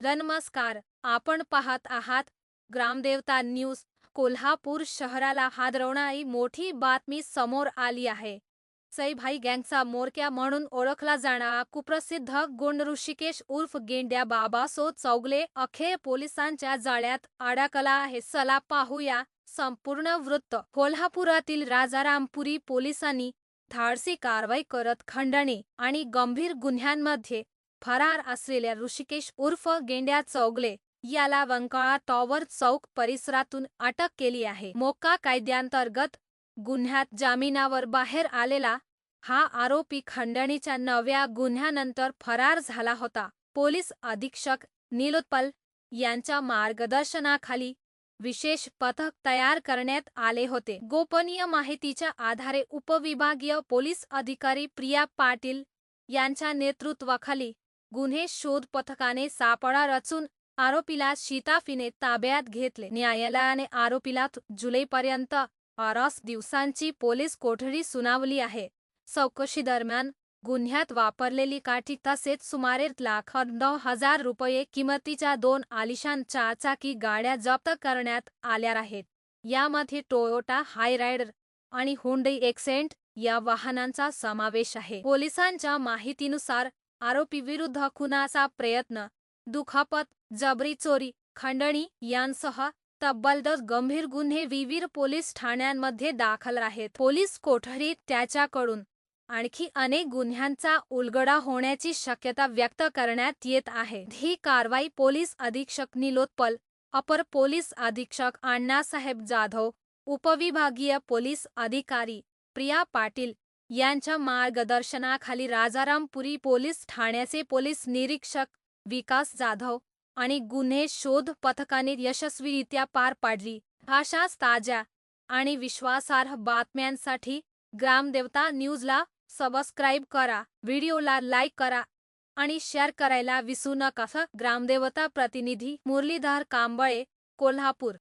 नमस्कार. आपण पाहत आहात ग्रामदेवता न्यूज. कोल्हापूर शहराला हादरवणारी मोठी बातमी समोर आली आहे. सईभाई गँगचा म्होरक्या म्हणून ओळखला जाणारा कुप्रसिद्ध गुंड ऋषिकेश उर्फ गेंड्या बाबासो चौगले अखेर पोलिसांच्या जाळ्यात अडकला आहे. चला पाहूया संपूर्ण वृत्त. कोल्हापुरातील राजारामपुरी पोलिसांनी धाडसी कारवाई करत खंडणी आणि गंभीर गुन्ह्यांमध्ये फरार असलेल्या ऋषिकेश उर्फ गेंड्या चौगले याला वंकाळा टॉवर चौक परिसरातून अटक केली आहे. मोक्का कायद्यांतर्गत गुन्ह्यात जामिनावर बाहेर आलेला हा आरोपी खंडणीच्या नव्या गुन्ह्यानंतर फरार झाला होता. पोलीस अधीक्षक निलोत्पल यांच्या मार्गदर्शनाखाली विशेष पथक तयार करण्यात आले होते. गोपनीय माहितीच्या आधारे उपविभागीय पोलीस अधिकारी प्रिया पाटील यांच्या नेतृत्वाखाली गुन्हे शोध पथकाने सापळा रचून आरोपीला शिताफीने ताब्यात घेतले. न्यायालयाने आरोपीला जुलैपर्यंत 12 दिवसांची पोलीस कोठडी सुनावली आहे. चौकशीदरम्यान गुन्ह्यात वापरलेली काठी तसेच सुमारे ₹1,90,000 किमतीच्या 2 आलिशान चारचाकी गाड्या जप्त करण्यात आल्या आहेत. यामध्ये टोयोटा हायरायडर आणि हुंडई एक्सेंट या वाहनांचा समावेश आहे. पोलिसांच्या माहितीनुसार आरोपीविरुद्ध खुनाचा प्रयत्न, दुखापत, जबरी चोरी, खंडणी यांसह तब्बल 10 गंभीर गुन्हे विविध पोलीस ठाण्यांमध्ये दाखल आहेत. पोलीस कोठडीत त्याच्याकडून आणखी अनेक गुन्ह्यांचा उलगडा होण्याची शक्यता व्यक्त करण्यात येत आहे. ही कारवाई पोलीस अधीक्षक निलोत्पल, अपर पोलीस अधीक्षक अण्णासाहेब जाधव, उपविभागीय पोलीस अधिकारी प्रिया पाटील यांच्या मार्गदर्शनाखाली राजारामपुरी पोलीस ठाण्याचे पोलीस निरीक्षक विकास जाधव आणि गुन्हे शोध पथकाने यशस्वीरित्या पार पाडली. अशाच ताज्या आणि विश्वासार्ह बातम्यांसाठी ग्रामदेवता न्यूजला सबस्क्राईब करा, व्हिडिओला लाईक करा आणि शेअर करायला विसरू नका. ग्रामदेवता प्रतिनिधी मुरलीधर कांबळे, कोल्हापूर.